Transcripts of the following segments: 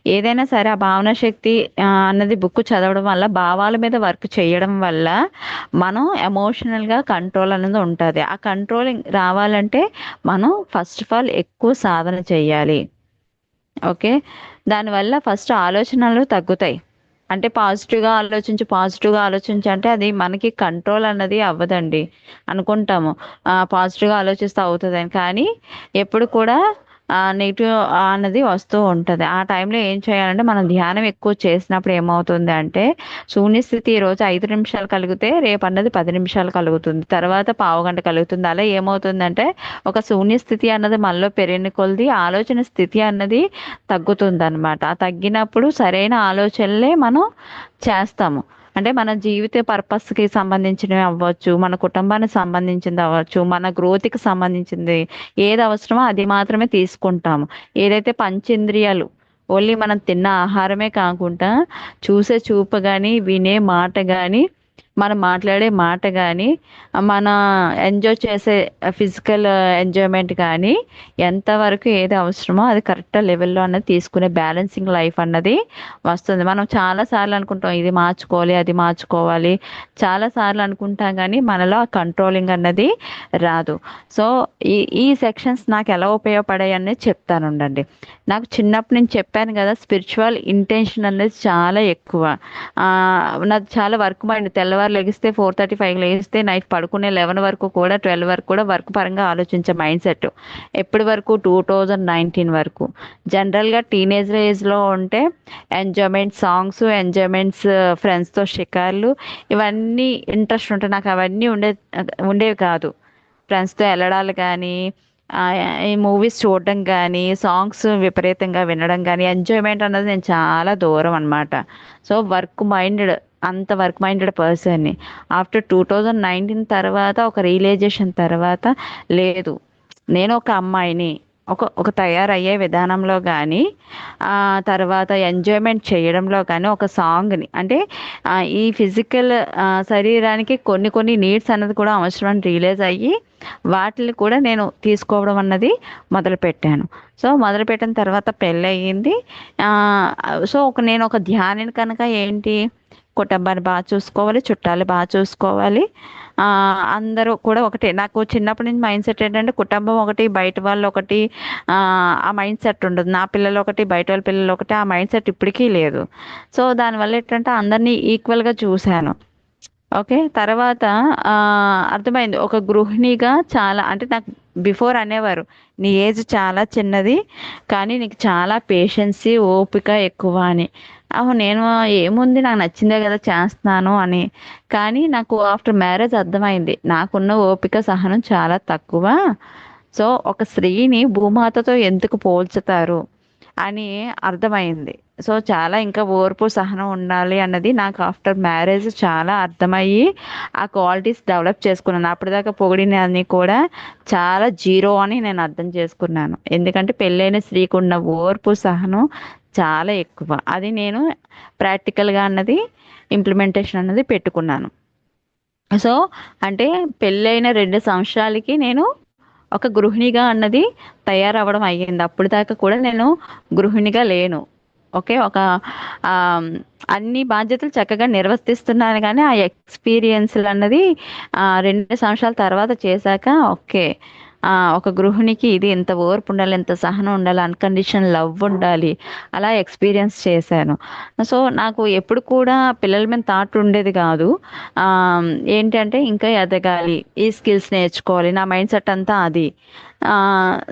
ఏదైనా సరే ఆ భావన శక్తి అన్నది బుక్ చదవడం వల్ల, భావాల మీద వర్క్ చేయడం వల్ల మనం ఎమోషనల్గా కంట్రోల్ అనేది ఉంటుంది. ఆ కంట్రోలింగ్ రావాలంటే మనం ఫస్ట్ ఆఫ్ ఆల్ ఎక్కువ సాధన చేయాలి. ఓకే. దానివల్ల ఫస్ట్ ఆలోచనలు తగ్గుతాయి. అంటే పాజిటివ్గా ఆలోచించు అంటే అది మనకి కంట్రోల్ అన్నది అవ్వదండి. అనుకుంటాము పాజిటివ్గా ఆలోచిస్తే అవుతుందని, కానీ ఎప్పుడు కూడా నెగిటివ్ అన్నది వస్తూ ఉంటుంది. ఆ టైంలో ఏం చేయాలంటే, మనం ధ్యానం ఎక్కువ చేసినప్పుడు ఏమవుతుంది అంటే, శూన్యస్థితి ఈరోజు 5 నిమిషాలు కలిగితే రేపు అన్నది 10 నిమిషాలు కలుగుతుంది, తర్వాత పావుగంట కలుగుతుంది. అలా ఏమవుతుందంటే ఒక శూన్యస్థితి అన్నది మనలో పెరిగిన కొలది ఆలోచన స్థితి అన్నది తగ్గుతుందన్నమాట. ఆ తగ్గినప్పుడు సరైన ఆలోచనలే మనం చేస్తాము. అంటే మన జీవిత పర్పస్కి సంబంధించినవి అవ్వచ్చు, మన కుటుంబానికి సంబంధించింది అవ్వచ్చు, మన గ్రోత్కి సంబంధించింది ఏది అవసరమో అది మాత్రమే తీసుకుంటాము. ఏదైతే పంచేంద్రియాలు, ఓన్లీ మనం తిన్న ఆహారమే కాకుండా చూసే చూపు కానీ, వినే మాట కానీ, మనం మాట్లాడే మాట కానీ, మన ఎంజాయ్ చేసే ఫిజికల్ ఎంజాయ్మెంట్ కానీ, ఎంతవరకు ఏది అవసరమో అది కరెక్ట్ లెవెల్లో అన్నది తీసుకునే బ్యాలెన్సింగ్ లైఫ్ అన్నది వస్తుంది. మనం చాలా సార్లు అనుకుంటాం ఇది మార్చుకోవాలి, అది మార్చుకోవాలి, చాలా సార్లు అనుకుంటాం, కానీ మనలో ఆ కంట్రోలింగ్ అన్నది రాదు. సో ఈ సెక్షన్స్ నాకు ఎలా ఉపయోగపడాయి అనేది చెప్తాను ఉండండి. నాకు చిన్నప్పటి నుంచి చెప్పాను కదా, స్పిరిచువల్ ఇంటెన్షన్ అనేది చాలా ఎక్కువ. ఆ, నాది చాలా వర్క్ మైండ్. తెల్లవారు లెగిస్తే 4:35 లెగిస్తే నైట్ పడుకునే 11 వరకు కూడా, 12 వరకు కూడా వర్క్ పరంగా ఆలోచించే మైండ్ సెట్. ఎప్పటి వరకు 2019 వరకు. జనరల్గా టీనేజ్ ఏజ్లో ఉంటే ఎంజాయ్మెంట్ సాంగ్స్, ఎంజాయ్మెంట్స్, ఫ్రెండ్స్తో షికార్లు, ఇవన్నీ ఇంట్రెస్ట్ ఉంటాయి. నాకు అవన్నీ ఉండేవి కాదు. ఫ్రెండ్స్తో వెళ్ళడాలు కానీ, ఆ, ఈ మూవీస్ చూడడం కానీ, సాంగ్స్ విపరీతంగా వినడం కానీ, ఎంజాయ్మెంట్ అన్నది నేను చాలా దూరం అనమాట. సో వర్క్ మైండెడ్ పర్సన్ని. ఆఫ్టర్ 2019 తర్వాత ఒక రియలైజేషన్ తర్వాత, లేదు, నేను ఒక అమ్మాయిని, ఒక తయారయ్యే విధానంలో కానీ, తర్వాత ఎంజాయ్మెంట్ చేయడంలో కానీ, ఒక సాంగ్ని అంటే ఈ ఫిజికల్ శరీరానికి కొన్ని కొన్ని నీడ్స్ అన్నది కూడా అవసరం అని రియలైజ్ అయ్యి వాటిని కూడా నేను తీసుకోవడం అన్నది మొదలుపెట్టాను. సో మొదలుపెట్టిన తర్వాత పెళ్ళి అయ్యింది. సో నేను ఒక ధ్యానిని కనుక ఏంటి, కుటుంబాన్ని బాగా చూసుకోవాలి, చుట్టాలు బాగా చూసుకోవాలి, ఆ, అందరూ కూడా ఒకటే. నాకు చిన్నప్పటి నుంచి మైండ్ సెట్ ఏంటంటే, కుటుంబం ఒకటి, బయట వాళ్ళు ఒకటి, ఆ ఆ మైండ్ సెట్ ఉండదు. నా పిల్లలు ఒకటి, బయట వాళ్ళ పిల్లలు ఒకటి, ఆ మైండ్ సెట్ ఇప్పటికీ లేదు. సో దానివల్ల ఏంటంటే అందరినీ ఈక్వల్గా చూశాను. ఓకే. తర్వాత ఆ, అర్థమైంది. ఒక గృహిణిగా చాలా అంటే, నాకు బిఫోర్ అనేవారు నీ ఏజ్ చాలా చిన్నది, కానీ నీకు చాలా పేషెన్సీ, ఓపిక ఎక్కువ అని. అవును, నేను ఏముంది, నాకు నచ్చిందే కదా చేస్తున్నాను అని. కానీ నాకు ఆఫ్టర్ మ్యారేజ్ అర్థమైంది, నాకున్న ఓపిక సహనం చాలా తక్కువ. సో ఒక స్త్రీని భూమాతతో ఎందుకు పోల్చుతారు అని అర్థమైంది. సో చాలా ఇంకా ఓర్పు సహనం ఉండాలి అన్నది నాకు ఆఫ్టర్ మ్యారేజ్ చాలా అర్థమయ్యి ఆ క్వాలిటీస్ డెవలప్ చేసుకున్నాను. అప్పటిదాకా పొగిడినన్ని కూడా చాలా జీరో అని నేను అర్థం చేసుకున్నాను. ఎందుకంటే పెళ్ళైన స్త్రీకి ఉన్న ఓర్పు సహనం చాలా ఎక్కువ. అది నేను ప్రాక్టికల్గా అన్నది ఇంప్లిమెంటేషన్ అన్నది పెట్టుకున్నాను. సో అంటే పెళ్ళైన 2 సంవత్సరాలకి నేను ఒక గృహిణిగా అన్నది తయారవ్వడం అయ్యింది. అప్పుడు దాకా కూడా నేను గృహిణిగా లేను. ఓకే. ఆ, అన్ని బాధ్యతలు చక్కగా నిర్వర్తిస్తున్నాను, కానీ ఆ ఎక్స్పీరియన్స్లు అన్నది 2 సంవత్సరాల తర్వాత చేశాక, ఓకే, ఒక గృహిణికి ఇది ఇంత ఓర్పు ఉండాలి, ఇంత సహనం ఉండాలి, అన్కండిషన్ లవ్ ఉండాలి, అలా ఎక్స్పీరియన్స్ చేశాను. సో నాకు ఎప్పుడు కూడా పిల్లల మీద థాట్ ఉండేది కాదు. ఆ, ఏంటంటే ఇంకా ఎదగాలి, ఈ స్కిల్స్ నేర్చుకోవాలి, నా మైండ్ సెట్ అంతా అది. ఆ,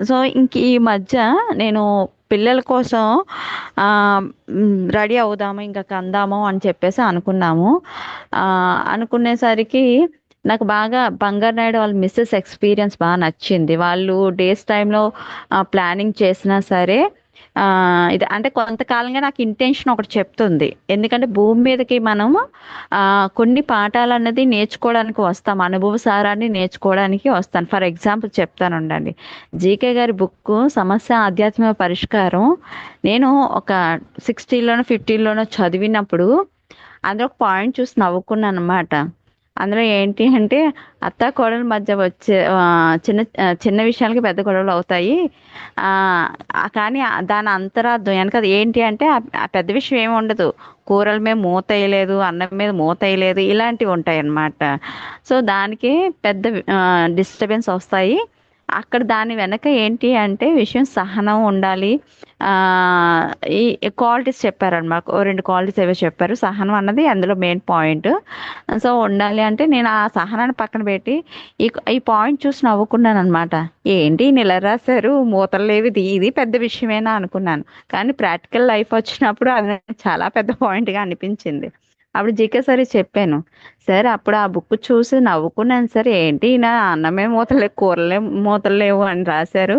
సో ఇంక ఈ మధ్య నేను పిల్లల కోసం రెడీ అవుదాము, ఇంకా కందాము అని చెప్పేసి అనుకున్నాము. అనుకునేసరికి నాకు బాగా బంగారు నాయుడు వాళ్ళ మిస్సెస్ ఎక్స్పీరియన్స్ బాగా నచ్చింది. వాళ్ళు డేస్ టైంలో ప్లానింగ్ చేసినా సరే, ఆ, ఇది అంటే కొంతకాలంగా నాకు ఇంటెన్షన్ ఒకటి చెప్తుంది. ఎందుకంటే భూమి మీదకి మనము కొన్ని పాఠాలు అన్నది నేర్చుకోవడానికి వస్తాం, అనుభవ సారాన్ని నేర్చుకోవడానికి వస్తాను. ఫర్ ఎగ్జాంపుల్ చెప్తాను ఉండండి. జీకే గారి బుక్ సమస్య ఆధ్యాత్మిక పరిష్కారం నేను ఒక 60లోనో 50లోనో చదివినప్పుడు అందులో ఒక పాయింట్ చూసి నవ్వుకున్నాను అనమాట. అందులో ఏంటి అంటే అత్త కోడల మధ్య వచ్చే చిన్న విషయాలకి పెద్ద గొడవలు అవుతాయి. ఆ కానీ దాని అంతరార్థం వెనక అది ఏంటి అంటే ఆ పెద్ద విషయం ఏమి ఉండదు. కూరల మీద మూత వేయలేదు, అన్నం మీద మూత వేయలేదు, ఇలాంటివి ఉంటాయి అన్నమాట. సో దానికి పెద్ద డిస్టర్బెన్స్ వస్తాయి. అక్కడ దాని వెనక ఏంటి అంటే విషయం సహనం ఉండాలి. ఆ ఈ క్వాలిటీస్ చెప్పారన్నమాట. ఓ రెండు క్వాలిటీస్ ఏవో చెప్పారు. సహనం అన్నది అందులో మెయిన్ పాయింట్. సో ఉండాలి అంటే నేను ఆ సహనాన్ని పక్కన పెట్టి ఈ ఈ పాయింట్ చూసి నవ్వుకున్నాను అనమాట. ఏంటి ఈయన ఇలా రాశారు, మూతలు లేవు, ఇది పెద్ద విషయమేనా అనుకున్నాను. కానీ ప్రాక్టికల్ లైఫ్ వచ్చినప్పుడు అది నాకు చాలా పెద్ద పాయింట్గా అనిపించింది. అప్పుడు జీకే సార్ చెప్పాను. సార్ అప్పుడు ఆ బుక్ చూసి నవ్వుకున్నాను సార్. ఏంటి ఈయన అన్నమే మూతలు లేవు, కూరలే మూతలు లేవు అని రాశారు.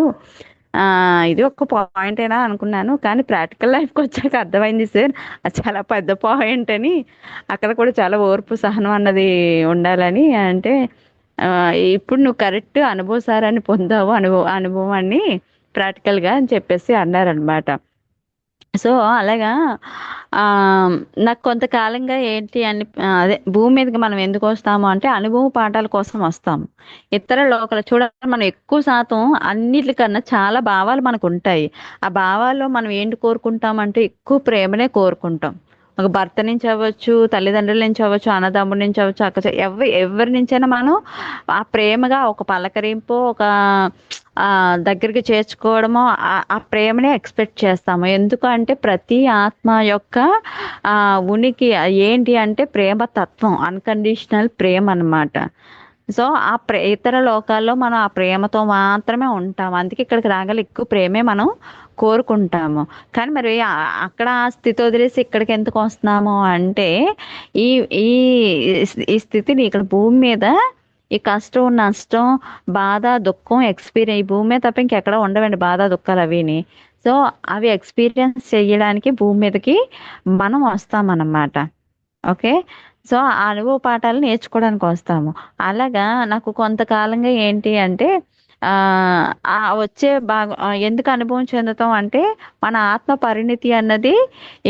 ఆ ఇది ఒక్క పాయింటేనా అనుకున్నాను. కానీ ప్రాక్టికల్ లైఫ్కి వచ్చాక అర్థమైంది సార్ అది చాలా పెద్ద పాయింట్ అని. అక్కడ కూడా చాలా ఓర్పు సహనం అన్నది ఉండాలని అంటే ఆ, ఇప్పుడు నువ్వు కరెక్ట్ అనుభవసారాన్ని పొందావు, అనుభవాన్ని ప్రాక్టికల్గా అని చెప్పేసి అన్నారనమాట. సో అలాగా ఆ నాకు కొంతకాలంగా ఏంటి అని అదే భూమి మీదకి మనం ఎందుకు వస్తాము అంటే అనుభవ పాఠాల కోసం వస్తాము. ఇతర లోకల చూడాలి మనం ఎక్కువ శాతం అన్నిటికన్నా చాలా భావాలు మనకు ఉంటాయి. ఆ భావాల్లో మనం ఏంటి కోరుకుంటామంటే ఎక్కువ ప్రేమనే కోరుకుంటాం. ఒక భర్త నుంచి అవ్వచ్చు, తల్లిదండ్రుల నుంచి అవ్వచ్చు, అన్నదమ్ముల నుంచి అవ్వచ్చు, ఎవరి నుంచైనా మనం ఆ ప్రేమగా ఒక పలకరింపు, ఒక దగ్గరికి చేర్చుకోవడము, ఆ ప్రేమనే ఎక్స్పెక్ట్ చేస్తాము. ఎందుకు అంటే ప్రతి ఆత్మ యొక్క ఆ ఉనికి ఏంటి అంటే ప్రేమ తత్వం, అన్కండిషనల్ ప్రేమ అన్నమాట. సో ఇతర లోకాల్లో మనం ఆ ప్రేమతో మాత్రమే ఉంటాం. అందుకే ఇక్కడికి రాగల ఎక్కువ ప్రేమే మనం కోరుకుంటాము. కానీ మరి అక్కడ ఆ స్థితి వదిలేసి ఇక్కడికి ఎందుకు వస్తున్నాము అంటే ఈ ఈ ఈ స్థితిని ఇక్కడ భూమి మీద ఈ కష్టం, నష్టం, బాధ, దుఃఖం ఈ భూమి మీద తప్ప ఇంకెక్కడ ఉండవండి బాధ, దుఃఖాలు అవిని. సో అవి ఎక్స్పీరియన్స్ చేయడానికి భూమి మీదకి మనం వస్తామన్నమాట. ఓకే. సో ఆ అనుభవ పాఠాలు నేర్చుకోవడానికి వస్తాము. అలాగా నాకు కొంతకాలంగా ఏంటి అంటే ఆ ఆ వచ్చే ఎందుకు అనుభవం చెందుతాం అంటే మన ఆత్మ పరిణితి అన్నది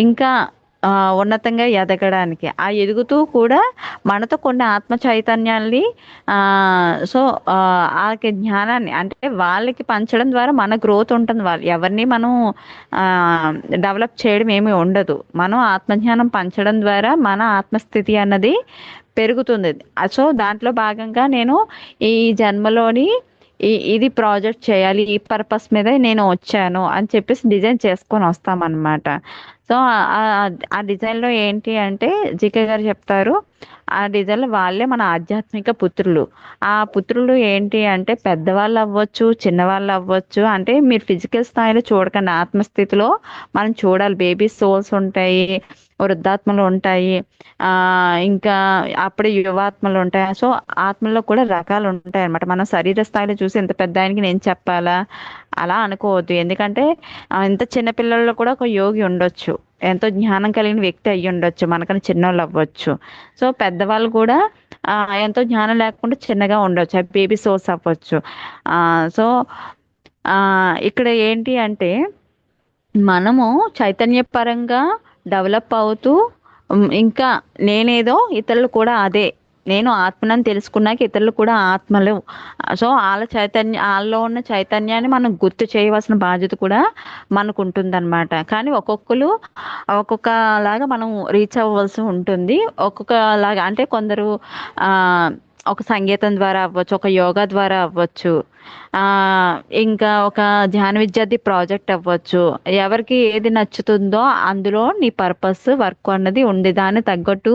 ఇంకా ఉన్నతంగా ఎదగడానికి, ఆ ఎదుగుతూ కూడా మనతో కొన్ని ఆత్మ చైతన్యాల్ని ఆ సో వాళ్ళకి జ్ఞానాన్ని అంటే వాళ్ళకి పంచడం ద్వారా మన గ్రోత్ ఉంటుంది. వాళ్ళు ఎవరిని మనం ఆ డెవలప్ చేయడం ఏమీ ఉండదు. మనం ఆత్మజ్ఞానం పంచడం ద్వారా మన ఆత్మస్థితి అన్నది పెరుగుతుంది. సో దాంట్లో భాగంగా నేను ఈ జన్మలోని ఇది ప్రాజెక్ట్ చేయాలి, ఈ పర్పస్ మీద నేను వచ్చాను అని చెప్పేసి డిజైన్ చేసుకొని వస్తామన్నమాట. సో ఆ డిజైన్లో ఏంటి అంటే జీకే గారు చెప్తారు. ఆ డిజైన్లో వాళ్ళే మన ఆధ్యాత్మిక పుత్రులు. ఆ పుత్రులు ఏంటి అంటే పెద్దవాళ్ళు అవ్వచ్చు, చిన్నవాళ్ళు అవ్వచ్చు. అంటే మీరు ఫిజికల్ స్థాయిలో చూడకండి, ఆత్మస్థితిలో మనం చూడాలి. బేబీ సోల్స్ ఉంటాయి, వృద్ధాత్మలు ఉంటాయి, ఆ ఇంకా అప్పుడే యువాత్మలు ఉంటాయి. సో ఆత్మల్లో కూడా రకాలు ఉంటాయి అన్నమాట. మనం శరీర స్థాయిలో చూసి ఇంత పెద్ద ఆయనకి నేను చెప్పాలా అలా అనుకోవద్దు. ఎందుకంటే ఇంత చిన్న పిల్లల్లో కూడా ఒక యోగి ఉండొచ్చు, ఎంతో జ్ఞానం కలిగిన వ్యక్తి అయ్యి ఉండొచ్చు, మనకన్నా చిన్నోళ్ళు అవ్వచ్చు. సో పెద్దవాళ్ళు కూడా ఎంతో జ్ఞానం లేకుండా చిన్నగా ఉండొచ్చు, బేబీ సోర్స్ అవ్వచ్చు. సో ఇక్కడ ఏంటి అంటే మనము చైతన్యపరంగా డెవలప్ అవుతూ ఇంకా నేనేదో ఇతరులు కూడా అదే, నేను ఆత్మనని తెలుసుకున్నాక ఇతరులు కూడా ఆత్మలు. సో వాళ్ళలో ఉన్న చైతన్యాన్ని మనం గుర్తు చేయవలసిన బాధ్యత కూడా మనకు ఉంటుందన్నమాట. కానీ ఒక్కొక్కలాగా మనం రీచ్ అవ్వవలసి ఉంటుంది. ఒక్కొక్కలాగా అంటే కొందరు ఆ ఒక సంగీతం ద్వారా అవ్వచ్చు, ఒక యోగా ద్వారా అవ్వచ్చు, ఆ ఇంకా ఒక ధ్యాన విద్యార్థి ప్రాజెక్ట్ అవ్వచ్చు. ఎవరికి ఏది నచ్చుతుందో అందులో నీ పర్పస్ వర్క్ అన్నది ఉంది. దాన్ని తగ్గట్టు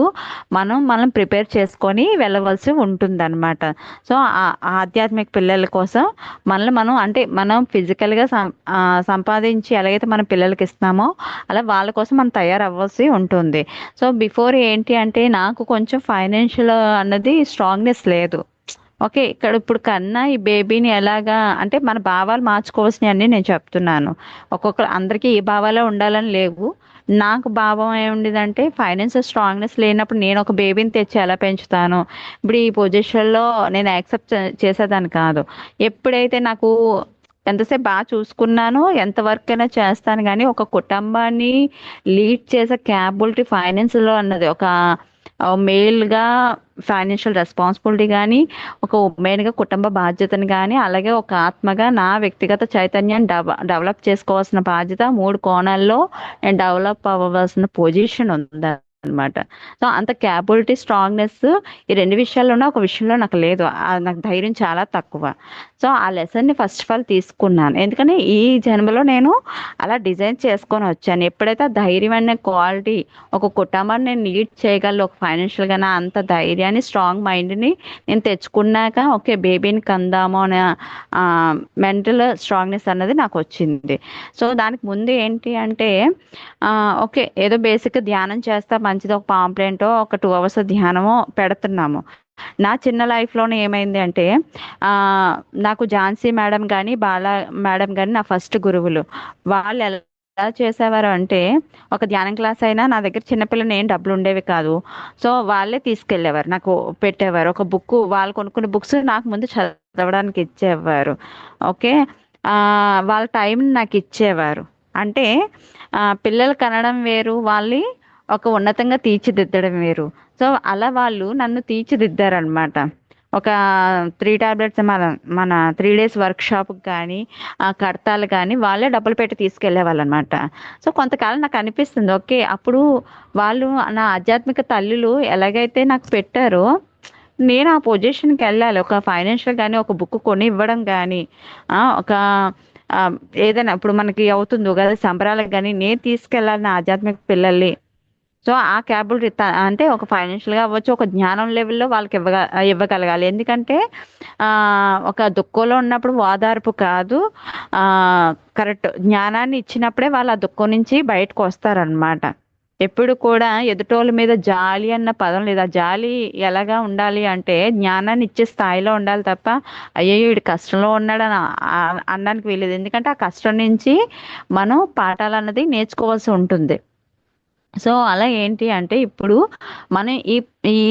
మనం ప్రిపేర్ చేసుకొని వెళ్ళవలసి ఉంటుంది అనమాట. సో ఆధ్యాత్మిక పిల్లల కోసం మనల్ని మనం అంటే మనం ఫిజికల్గా సంపాదించి ఎలాగైతే మన పిల్లలకి ఇస్తున్నామో అలా వాళ్ళ కోసం మనం తయారవ్వాల్సి ఉంటుంది. సో బిఫోర్ ఏంటి అంటే నాకు కొంచెం ఫైనాన్షియల్ అన్నది స్ట్రాంగ్నెస్ లేదు. ఓకే. ఇక్కడ ఇప్పుడు కన్నా ఈ బేబీని ఎలాగా అంటే మన భావాలు మార్చుకోవాల్సినవి అన్నీ నేను చెప్తున్నాను. అందరికీ ఈ భావాలే ఉండాలని లేవు. నాకు భావం ఏముండేదంటే ఫైనాన్షియల్ స్ట్రాంగ్నెస్ లేనప్పుడు నేను ఒక బేబీని తెచ్చి ఎలా పెంచుతాను, ఇప్పుడు ఈ పొజిషన్లో నేను యాక్సెప్ట్ చేసేదాన్ని కాదు. ఎప్పుడైతే నాకు ఎంతసేపు బాగా చూసుకున్నానో ఎంత వర్క్ అయినా చేస్తాను, కానీ ఒక కుటుంబాన్ని లీడ్ చేసే క్యాపబిలిటీ ఫైనాన్స్లో అన్నది ఒక మేల్గా ఫైనాన్షియల్ రెస్పాన్సిబిలిటీ కానీ, ఒక ఉమెన్గా కుటుంబ బాధ్యతను కానీ, అలాగే ఒక ఆత్మగా నా వ్యక్తిగత చైతన్యాన్ని డెవలప్ చేసుకోవాల్సిన బాధ్యత 3 కోణాల్లో నేను డెవలప్ అవ్వవలసిన పొజిషన్ ఉందన్నమాట. సో అంత క్యాపబిలిటీ, స్ట్రాంగ్నెస్ ఈ 2 విషయాల్లోనే ఒక విషయంలో నాకు లేదు. నాకు ధైర్యం చాలా తక్కువ. సో ఆ లెసన్ని ఫస్ట్ ఆఫ్ ఆల్ తీసుకున్నాను. ఎందుకని ఈ జన్మలో నేను అలా డిజైన్ చేసుకొని వచ్చాను. ఎప్పుడైతే ఆ ధైర్యం అనే క్వాలిటీ ఒక కుటుంబాన్ని నేను లీడ్ చేయగలను, ఒక ఫైనాన్షియల్గా నా అంత ధైర్యాన్ని, స్ట్రాంగ్ మైండ్ని నేను తెచ్చుకున్నాక ఓకే బేబీని కందాము అనే మెంటల్ స్ట్రాంగ్నెస్ అన్నది నాకు వచ్చింది. సో దానికి ముందు ఏంటి అంటే ఓకే ఏదో బేసిక్ ధ్యానం చేస్తా మంచిది, ఒక పాంప్లెంటో ఒక 2 hours ధ్యానమో పెడుతున్నాము. నా చిన్న లైఫ్లోనే ఏమైంది అంటే నాకు ఝాన్సీ మేడం కానీ, బాలా మేడం కానీ నా ఫస్ట్ గురువులు. వాళ్ళు ఎలా చేసేవారు అంటే ఒక ధ్యానం క్లాస్ అయినా నా దగ్గర చిన్నపిల్లని ఏం డబ్బులు ఉండేవి కాదు. సో వాళ్ళే తీసుకెళ్ళేవారు, నాకు పెట్టేవారు. ఒక బుక్, వాళ్ళు కొనుక్కున్న బుక్స్ నాకు ముందు చదవడానికి ఇచ్చేవారు. ఓకే వాళ్ళ టైం నాకు ఇచ్చేవారు. అంటే పిల్లలు కనడం వేరు, వాళ్ళని ఒక ఉన్నతంగా తీర్చిదిద్దడం వేరు. సో అలా వాళ్ళు నన్ను తీర్చిదిద్దారనమాట. ఒక 3 tablets మన 3 days వర్క్షాప్కి కానీ, కడతాలు కానీ వాళ్ళే డబ్బులు పెట్టి తీసుకెళ్లేవాళ్ళు అనమాట. సో కొంతకాలం నాకు అనిపిస్తుంది ఓకే అప్పుడు వాళ్ళు నా ఆధ్యాత్మిక తల్లులు ఎలాగైతే నాకు పెట్టారో నేను ఆ పొజిషన్కి వెళ్ళాలి. ఒక ఫైనాన్షియల్ కానీ, ఒక బుక్ కొని ఇవ్వడం కానీ, ఒక ఏదైనా ఇప్పుడు మనకి అవుతుంది ఉగాది సంబరాలకు కానీ నేను తీసుకెళ్ళాలి నా ఆధ్యాత్మిక పిల్లల్ని. సో ఆ క్యాపబిలిటీ అంటే ఒక ఫైనాన్షియల్గా అవ్వచ్చు, ఒక జ్ఞానం లెవెల్లో వాళ్ళకి ఇవ్వగలగాలి. ఎందుకంటే ఒక దుఃఖంలో ఉన్నప్పుడు ఓదార్పు కాదు, కరెక్ట్ జ్ఞానాన్ని ఇచ్చినప్పుడే వాళ్ళు ఆ దుఃఖం నుంచి బయటకు వస్తారనమాట. ఎప్పుడు కూడా ఎదుటోళ్ళ మీద జాలి అన్న పదం లేదు. ఆ జాలి ఎలాగా ఉండాలి అంటే జ్ఞానాన్ని ఇచ్చే స్థాయిలో ఉండాలి తప్ప అయ్యో వీడు కష్టంలో ఉన్నాడని అనడానికి వీలేదు. ఎందుకంటే ఆ కష్టం నుంచి మనం పాఠాలు అన్నది నేర్చుకోవాల్సి ఉంటుంది. సో అలా ఏంటి అంటే ఇప్పుడు మనం ఈ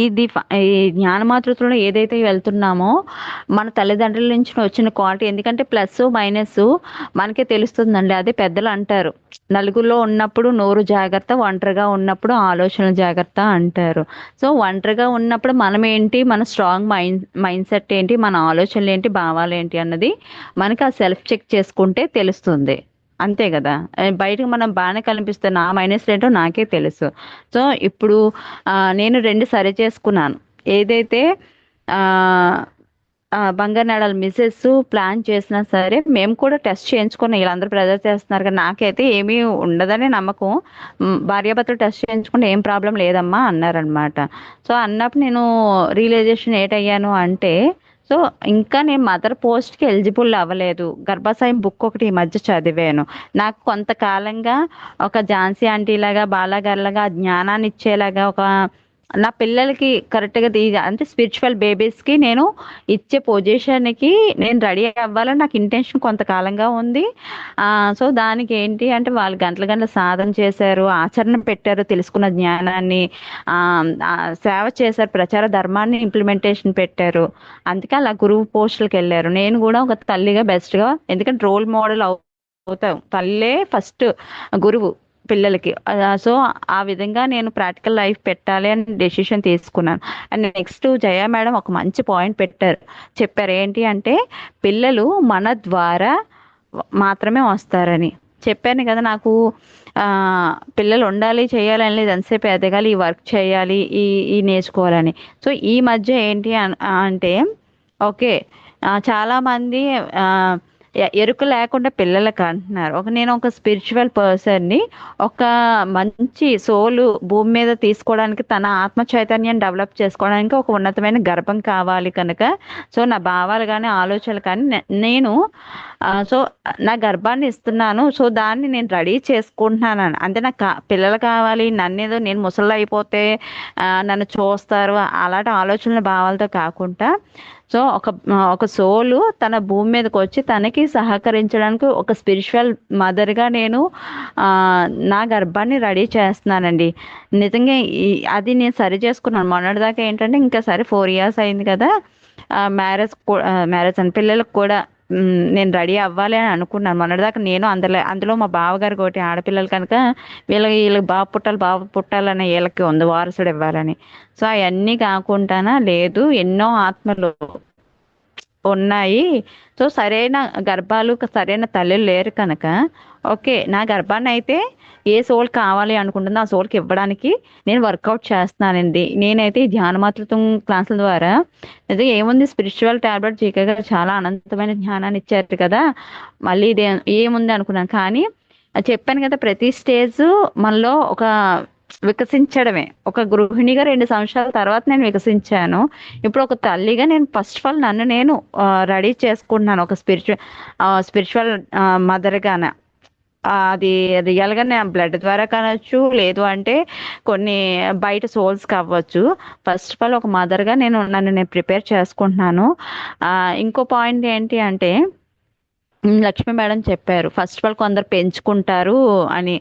జ్ఞానమాతృత్వంలో ఏదైతే వెళ్తున్నామో మన తల్లిదండ్రుల నుంచి వచ్చిన క్వాలిటీ, ఎందుకంటే ప్లస్ మైనస్ మనకే తెలుస్తుందండి. అదే పెద్దలు అంటారు, నలుగురిలో ఉన్నప్పుడు నోరు జాగ్రత్త, ఒంటరిగా ఉన్నప్పుడు ఆలోచనలు జాగ్రత్త అంటారు. సో ఒంటరిగా ఉన్నప్పుడు మనం ఏంటి, మన స్ట్రాంగ్ మైండ్ సెట్ ఏంటి, మన ఆలోచనలు ఏంటి, భావాలు ఏంటి అన్నది మనకి ఆ సెల్ఫ్ చెక్ చేసుకుంటే తెలుస్తుంది. అంతే కదా, బయటకు మనం బాగానే కనిపిస్తే నా మైనస్ ఏంటో నాకే తెలుసు. సో ఇప్పుడు నేను 2 సరి చేసుకున్నాను. ఏదైతే బంగారు నాడాలు మిసెస్ ప్లాన్ చేసినా సరే మేము కూడా టెస్ట్ చేయించుకున్నాం. వీళ్ళందరూ ప్రెజర్ చేస్తున్నారు కానీ నాకైతే ఏమీ ఉండదని నమ్మకం. భార్యాభర్తలు టెస్ట్ చేయించుకుంటే ఏం ప్రాబ్లం లేదమ్మా అన్నారనమాట. సో అన్నప్పుడు నేను రియలైజేషన్ ఏటయ్యాను అంటే సో ఇంకా నేను మదర్ పోస్ట్కి ఎలిజిబుల్ అవ్వలేదు. గర్భాశయం బుక్ ఒకటి ఈ మధ్య చదివాను. నాకు కొంతకాలంగా ఒక ఝాన్సీ ఆంటీ లాగా, బాలాగారిలాగా జ్ఞానాన్ని ఇచ్చేలాగా ఒక నా పిల్లలకి కరెక్ట్గా అంటే స్పిరిచువల్ బేబీస్కి నేను ఇచ్చే పొజిషన్కి నేను రెడీ అవ్వాలని నాకు ఇంటెన్షన్ కొంతకాలంగా ఉంది. సో దానికి ఏంటి అంటే వాళ్ళు గంటల గంటల సాధన చేశారు, ఆచరణ పెట్టారు, తెలుసుకున్న జ్ఞానాన్ని సేవ చేశారు, ప్రచార ధర్మాన్ని ఇంప్లిమెంటేషన్ పెట్టారు. అందుకే అలా గురువు పోస్టులకు వెళ్ళారు. నేను కూడా ఒక తల్లిగా బెస్ట్గా, ఎందుకంటే రోల్ మోడల్ అవుతాం, తల్లే ఫస్ట్ గురువు పిల్లలకి. సో ఆ విధంగా నేను ప్రాక్టికల్ లైఫ్ పెట్టాలి అని డెసిషన్ తీసుకున్నాను. అండ్ నెక్స్ట్ జయ మేడం ఒక మంచి పాయింట్ చెప్పారు. ఏంటి అంటే పిల్లలు మన ద్వారా మాత్రమే వస్తారని చెప్పాను కదా. నాకు పిల్లలు ఉండాలి, చేయాలని లేదు, ఎంతసేపు ఎదగాలి, ఈ వర్క్ చేయాలి, ఈ నేర్చుకోవాలని. సో ఈ మధ్య ఏంటి అంటే ఓకే చాలామంది ఎరుక లేకుండా పిల్లలకు అంటున్నారు. నేను ఒక స్పిరిచువల్ పర్సన్ని, ఒక మంచి సోలు భూమి మీద తీసుకోవడానికి, తన ఆత్మ చైతన్యాన్ని డెవలప్ చేసుకోవడానికి ఒక ఉన్నతమైన గర్భం కావాలి కనుక సో నా భావాలు కానీ ఆలోచనలు కానీ నేను సో నా గర్భాన్ని ఇస్తున్నాను. సో దాన్ని నేను రెడీ చేసుకుంటున్నాను. అంటే నాకు పిల్లలు కావాలి, నన్నేదో నేను ముసలి అయిపోతే నన్ను చూస్తారు అలాంటి ఆలోచనల భావాలతో కాకుండా సో ఒక సోలు తన భూమి మీదకి వచ్చి తనకి సహకరించడానికి ఒక స్పిరిచువల్ మదర్గా నేను నా గర్భాన్ని రెడీ చేస్తున్నానండి. నిజంగా అది నేను సరి చేసుకున్నాను. మొన్నటిదాకా ఏంటంటే ఇంకా సరే 4 years అయింది కదా మ్యారేజ్ అని పిల్లలకు కూడా నేను రెడీ అవ్వాలి అని అనుకున్నాను. మొన్నటిదాకా నేను అందులో మా బావగారికి ఒకటి ఆడపిల్లలు కనుక వీళ్ళకి బాబు పుట్టాలని వీళ్ళకి ఉంది వారసుడు ఇవ్వాలని. సో అవన్నీ కాకుండానా లేదు, ఎన్నో ఆత్మలు ఉన్నాయి. సో సరైన గర్భాలు సరైన తల్లులు లేరు కనుక ఓకే, నా గర్భాన్ని అయితే ఏ సోల్ కావాలి అనుకుంటుందో ఆ సోల్కి ఇవ్వడానికి నేను వర్కౌట్ చేస్తున్నానండి. నేనైతే ఈ ధ్యాన మాతృత్వం క్లాసుల ద్వారా అదే ఏముంది, స్పిరిచువల్ టాబ్లెట్ జీకే గారు చాలా అనంతమైన జ్ఞానాన్ని ఇచ్చారు కదా, మళ్ళీ ఇదే ఏముంది అనుకున్నాను. కానీ చెప్పాను కదా, ప్రతి స్టేజ్ మనలో ఒక వికసించడమే. ఒక గృహిణిగా 2 సంవత్సరాల తర్వాత నేను వికసించాను. ఇప్పుడు ఒక తల్లిగా నేను ఫస్ట్ ఆఫ్ ఆల్ నన్ను నేను రెడీ చేసుకుంటున్నాను ఒక స్పిరిచువల్ మదర్గాన. అది రియల్గా నేను బ్లడ్ ద్వారా కానొచ్చు, లేదు అంటే కొన్ని బయట సోల్స్కి అవ్వచ్చు. ఫస్ట్ ఆఫ్ ఆల్ ఒక మదర్గా నన్ను నేను ప్రిపేర్ చేసుకుంటున్నాను. ఇంకో పాయింట్ ఏంటి అంటే లక్ష్మి మేడం చెప్పారు, ఫస్ట్ ఆఫ్ ఆల్ కొందరు పెంచుకుంటారు అని.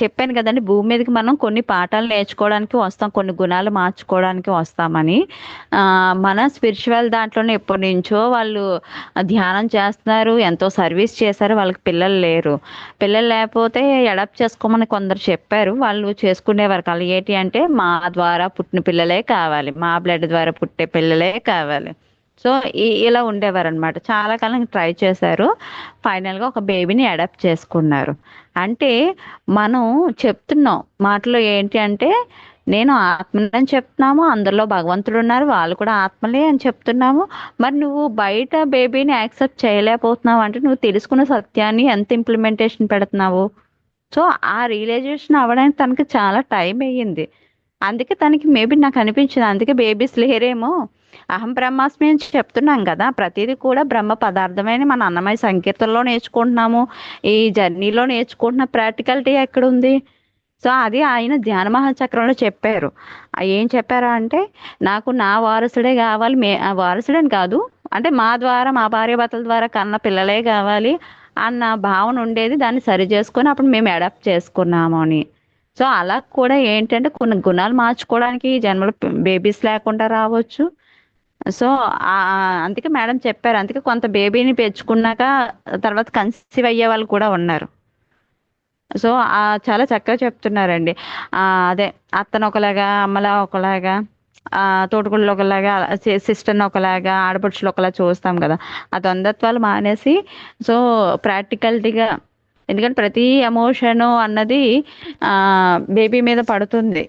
చెప్పాను కదండి, భూమి మీదకి మనం కొన్ని పాఠాలు నేర్చుకోవడానికి వస్తాం, కొన్ని గుణాలు మార్చుకోవడానికి వస్తామని. మన స్పిరిచువల్ దాంట్లోనే ఎప్పటి నుంచో వాళ్ళు ధ్యానం చేస్తున్నారు, ఎంతో సర్వీస్ చేశారు, వాళ్ళకి పిల్లలు లేరు. పిల్లలు లేకపోతే అడాప్ట్ చేసుకోమని కొందరు చెప్పారు, వాళ్ళు చేసుకునేవారు కాదు. ఏంటి అంటే మా ద్వారా పుట్టిన పిల్లలే కావాలి, మా బ్లడ్ ద్వారా పుట్టే పిల్లలే కావాలి. సో ఇలా ఉండేవారు అనమాట. చాలా కాలం ట్రై చేశారు, ఫైనల్గా ఒక బేబీని అడాప్ట్ చేసుకున్నారు. అంటే మనం చెప్తున్నాం మాటలో ఏంటి అంటే, నేను ఆత్మని చెప్తున్నాము, అందరిలో భగవంతుడు ఉన్నారు, వాళ్ళు కూడా ఆత్మలే అని చెప్తున్నాము. మరి నువ్వు బయట బేబీని యాక్సెప్ట్ చేయలేకపోతున్నావు అంటే నువ్వు తెలుసుకున్న సత్యాన్ని ఎంత ఇంప్లిమెంటేషన్ పెడుతున్నావు? సో ఆ రియలైజేషన్ అవ్వడానికి తనకి చాలా టైం అయ్యింది. అందుకే తనకి మేబీ నాకు అనిపించింది, అందుకే బేబీస్ లేరేమో. అహం బ్రహ్మాస్మి అని చెప్తున్నాం కదా, ప్రతిదీ కూడా బ్రహ్మ పదార్థమైన మన అన్నమయ సంకీర్తనలో నేర్చుకుంటున్నాము, ఈ జర్నీలో నేర్చుకుంటున్న ప్రాక్టికాలిటీ ఎక్కడుంది? సో అది ఆయన ధ్యాన మహాచక్రంలో చెప్పారు. ఏం చెప్పారు అంటే, నాకు నా వారసుడే కావాలి, ఆ వారసుడని కాదు, అంటే మా ద్వారా మా భార్యాభర్తల ద్వారా కన్న పిల్లలే కావాలి అన్న భావన ఉండేది. దాన్ని సరి చేసుకొని అప్పుడు మేము అడాప్ట్ చేసుకున్నాము అని. సో అలా కూడా ఏంటంటే కొన్ని గుణాలు మార్చుకోవడానికి ఈ జన్మలో బేబీస్ లేకుండా రావచ్చు. సో అందుకే మేడం చెప్పారు, అందుకే కొంత బేబీని పెంచుకున్నాక తర్వాత కన్సీవ్ అయ్యే వాళ్ళు కూడా ఉన్నారు. సో చాలా చక్కగా చెప్తున్నారండి. అదే అత్తను ఒకలాగా, అమ్మలా ఒకలాగా, తోటికోడలు ఒకలాగా, సిస్టర్ని ఒకలాగా, ఆడపడుచులు ఒకలా చూస్తాం కదా. ఆ ద్వంద్వత్వాలు మానేసి సో ప్రాక్టికాలిటీగా, ఎందుకంటే ప్రతి ఎమోషను అన్నది బేబీ మీద పడుతుంది.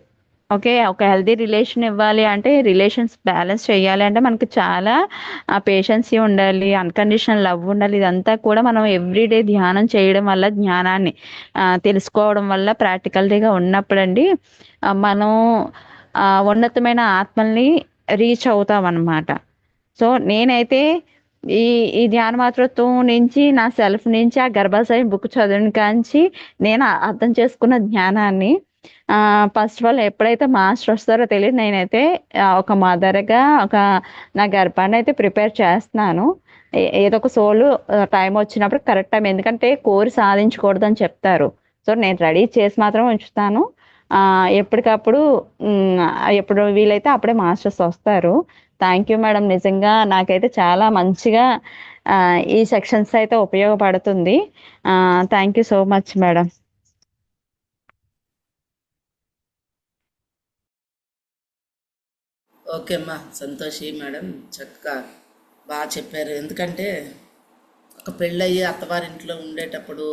ఓకే, ఒక హెల్దీ రిలేషన్ ఇవ్వాలి అంటే, రిలేషన్స్ బ్యాలెన్స్ చేయాలి అంటే మనకి చాలా పేషెన్సీ ఉండాలి, అన్కండిషనల్ లవ్ ఉండాలి. ఇదంతా కూడా మనం ఎవ్రీడే ధ్యానం చేయడం వల్ల, జ్ఞానాన్ని తెలుసుకోవడం వల్ల, ప్రాక్టికల్గా ఉన్నప్పుడండి మనం ఉన్నతమైన ఆత్మల్ని రీచ్ అవుతాం అన్నమాట. సో నేనైతే ఈ ఈ ధ్యాన మాతృత్వం నుంచి, నా సెల్ఫ్ నుంచి, ఆ గర్భాశయం బుక్ చదివిన కాంచి నేను అర్థం చేసుకున్న జ్ఞానాన్ని, ఫస్ట్ ఆఫ్ ఆల్ ఎప్పుడైతే మాస్టర్ వస్తారో తెలియదు, నేనైతే ఒక మదర్గా నా గర్భాన్ని అయితే ప్రిపేర్ చేస్తున్నాను. ఏదో ఒక సోలు టైం వచ్చినప్పుడు కరెక్ట్ టైం, ఎందుకంటే కోరి సాధించకూడదని చెప్తారు. సో నేను రెడీ చేసి మాత్రం ఉంచుతాను. ఎప్పటికప్పుడు ఎప్పుడు వీలైతే అప్పుడే మాస్టర్స్ వస్తారు. థ్యాంక్ యూ మేడం, నిజంగా నాకైతే చాలా మంచిగా ఈ సెక్షన్స్ అయితే ఉపయోగపడుతుంది. Thank you so much madam. Okay అమ్మా, సంతోషి మేడం, చక్కగా బాగా చెప్పారు. ఎందుకంటే ఒక పెళ్ళయ్యి అత్తవారింట్లో ఉండేటప్పుడు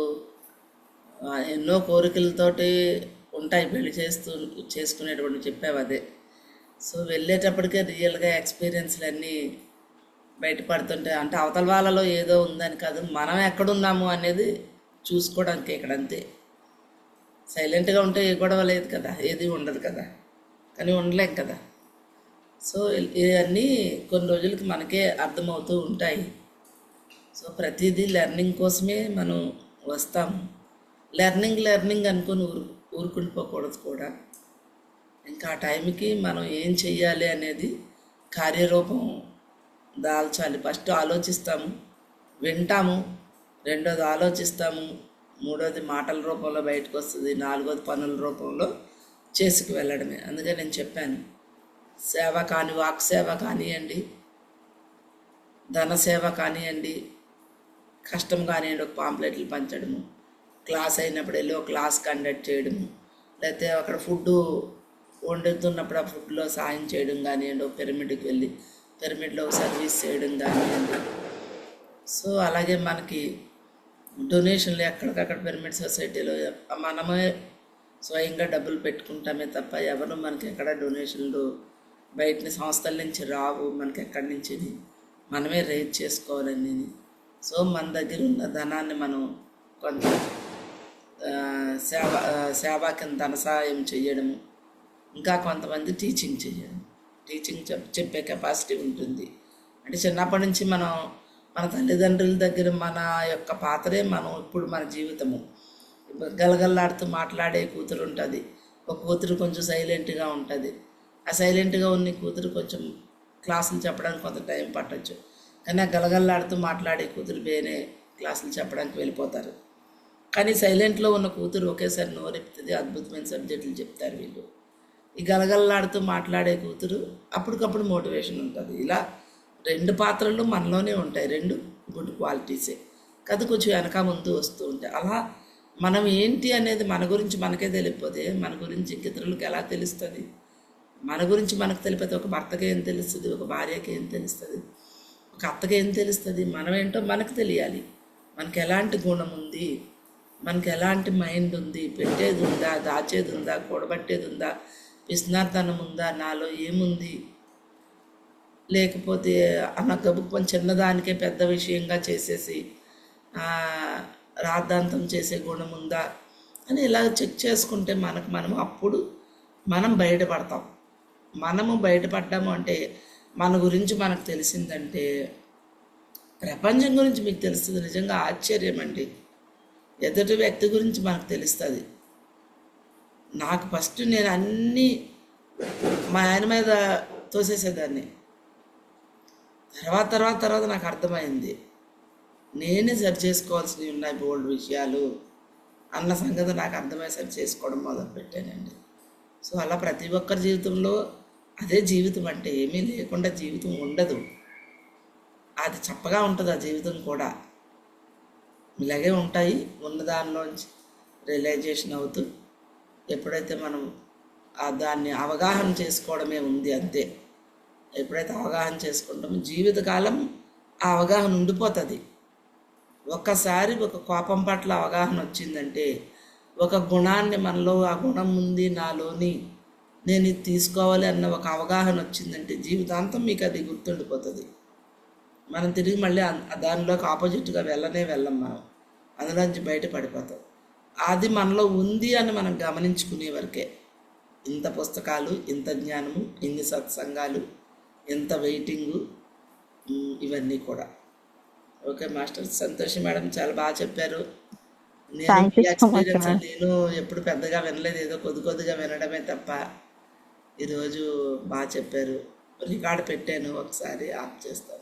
ఎన్నో కోరికలతోటి ఉంటాయి, పెళ్లి చేసుకునేటప్పుడు చెప్పావు అదే. సో వెళ్ళేటప్పటికే రియల్గా ఎక్స్పీరియన్స్లు అన్నీ బయటపడుతుంటాయి. అంటే అవతల వాళ్ళలో ఏదో ఉందని కాదు, మనం ఎక్కడున్నాము అనేది చూసుకోవడానికి ఇక్కడ అంతే. సైలెంట్గా ఉంటే ఏ గొడవ లేదు కదా, ఏది ఉండదు కదా, కానీ ఉండలేం కదా. సో ఇవన్నీ కొన్ని రోజులకి మనకే అర్థమవుతూ ఉంటాయి. సో ప్రతిదీ లెర్నింగ్ కోసమే మనం వస్తాము. లెర్నింగ్ అనుకుని ఊరుకుండిపోకూడదు కూడా. ఇంకా ఆ టైంకి మనం ఏం చెయ్యాలి అనేది కార్యరూపం దాల్చాలి. ఫస్ట్ ఆలోచిస్తాము, వింటాము, రెండోది ఆలోచిస్తాము, మూడోది మాటల రూపంలో బయటకు వస్తుంది, నాలుగోది పనుల రూపంలో చేసుకు వెళ్ళడమే. అందుకే నేను చెప్పాను, సేవ కాని వాక్ సేవ కానివ్వండి, ధన సేవ కానివ్వండి, కష్టం కానివ్వండి, ఒక పాంప్లెట్లు పంచడము, క్లాస్ అయినప్పుడు వెళ్ళి ఒక క్లాస్ కండక్ట్ చేయడము, లేకపోతే అక్కడ ఫుడ్ వండుతున్నప్పుడు ఆ ఫుడ్లో సాయం చేయడం కానివ్వండి, ఒక పిరమిడ్కి వెళ్ళి పిరమిడ్లో సర్వీస్ చేయడం కానివ్వండి. సో అలాగే మనకి డొనేషన్లు ఎక్కడికక్కడ పిరమిడ్ సొసైటీలో మనమే స్వయంగా డబ్బులు పెట్టుకుంటామే తప్ప ఎవరు మనకి ఎక్కడ డొనేషన్లు బయట సంస్థల నుంచి రావు, మనకి ఎక్కడి నుంచి మనమే రేజ్ చేసుకోవాలని. సో మన దగ్గర ఉన్న ధనాన్ని మనం కొంత సేవా కింద ధన సహాయం చేయడము, ఇంకా కొంతమంది టీచింగ్ చేయడం. టీచింగ్ చెప్పే కెపాసిటీ ఉంటుంది. అంటే చిన్నప్పటి నుంచి మనం మన తల్లిదండ్రుల దగ్గర మన యొక్క పాత్రే మనం ఇప్పుడు మన జీవితము. గలగల్లాడుతూ మాట్లాడే కూతురు ఉంటుంది, ఒక కూతురు కొంచెం సైలెంట్గా ఉంటుంది. ఆ సైలెంట్గా ఉన్న కూతురు కొంచెం క్లాసులు చెప్పడానికి కొంత టైం పట్టచ్చు, కానీ ఆ గలగల్లాడుతూ మాట్లాడే కూతురు వేరే క్లాసులు చెప్పడానికి వెళ్ళిపోతారు. కానీ సైలెంట్లో ఉన్న కూతురు ఒకేసారి నోరెప్పుతుంది, అద్భుతమైన సబ్జెక్టులు చెప్తారు వీళ్ళు. ఈ గలగల్లాడుతూ మాట్లాడే కూతురు అప్పటికప్పుడు మోటివేషన్ ఉంటుంది. ఇలా రెండు పాత్రలు మనలోనే ఉంటాయి, రెండు గుడ్ క్వాలిటీసే కదా, కొంచెం వెనక ముందు వస్తూ ఉంటాయి. అలా మనం ఏంటి అనేది మన గురించి మనకే తెలియకపోతే మన గురించి ఇతరులకు ఎలా తెలుస్తుంది? మన గురించి మనకు తెలిపితే ఒక భర్తకి ఏం తెలుస్తుంది, ఒక భార్యకి ఏం తెలుస్తుంది, ఒక అత్తకి ఏం తెలుస్తుంది? మనం ఏంటో మనకు తెలియాలి. మనకి ఎలాంటి గుణం ఉంది, మనకి ఎలాంటి మైండ్ ఉంది, పెట్టేది ఉందా, దాచేది ఉందా, కూడబట్టేది ఉందా, పిసినార్తనం ఉందా, నాలో ఏముంది, లేకపోతే అన్న గబుక్కొని చిన్నదానికే పెద్ద విషయంగా చేసేసి రాద్ధాంతం చేసే గుణం ఉందా అని ఇలా చెక్ చేసుకుంటే మనము అప్పుడు మనం బయటపడతాం. మనము బయటపడ్డాము అంటే మన గురించి మనకు తెలిసిందంటే ప్రపంచం గురించి మీకు తెలుస్తుంది. నిజంగా ఆశ్చర్యం అండి, ఎదుటి వ్యక్తి గురించి మనకు తెలుస్తుంది. నాకు ఫస్ట్ నేను అన్నీ మా ఆయన మీద తోసేసేదాన్ని. తర్వాత నాకు అర్థమైంది, నేనే సరి చేసుకోవాల్సినవి ఉన్నాయి బోల్డ్ విషయాలు అన్న సంగతి నాకు అర్థమై సరి చేసుకోవడం మొదలుపెట్టానండి. సో అలా ప్రతి ఒక్కరి జీవితంలో అదే జీవితం అంటే ఏమీ లేకుండా జీవితం ఉండదు. అది చప్పగా ఉంటుంది ఆ జీవితం కూడా. ఇలాగే ఉంటాయి. ఉన్న దానిలోంచి రియలైజేషన్ అవుతూ ఎప్పుడైతే మనం దాన్ని అవగాహన చేసుకోవడమే ఉంది అంతే. ఎప్పుడైతే అవగాహన చేసుకుంటామో జీవితకాలం ఆ అవగాహన ఉండిపోతుంది. ఒక్కసారి ఒక కోపం పట్ల అవగాహన వచ్చిందంటే, ఒక గుణాన్ని మనలో ఆ గుణం ఉంది నాలోని, నేను ఇది తీసుకోవాలి అన్న ఒక అవగాహన వచ్చిందంటే జీవితాంతం మీకు అది గుర్తుండిపోతుంది. మనం తిరిగి మళ్ళీ దానిలోకి ఆపోజిట్గా వెళ్ళం. మనం అందులోంచి బయటపడిపోతాం. అది మనలో ఉంది అని మనం గమనించుకునే వరకే ఇంత పుస్తకాలు, ఇంత జ్ఞానము, ఇన్ని సత్సంగాలు, ఎంత వెయిటింగు, ఇవన్నీ కూడా. ఓకే మాస్టర్, సంతోషం మేడం, చాలా బాగా చెప్పారు. నేను థ్యాంక్ ఈ you so much experience ma'am. నేను ఎప్పుడు పెద్దగా వినలేదు, ఏదో కొద్దిగా వినడమే తప్ప. ఈరోజు బాగా చెప్పారు. రికార్డు పెట్టాను, ఒకసారి ఆఫ్ చేస్తాను.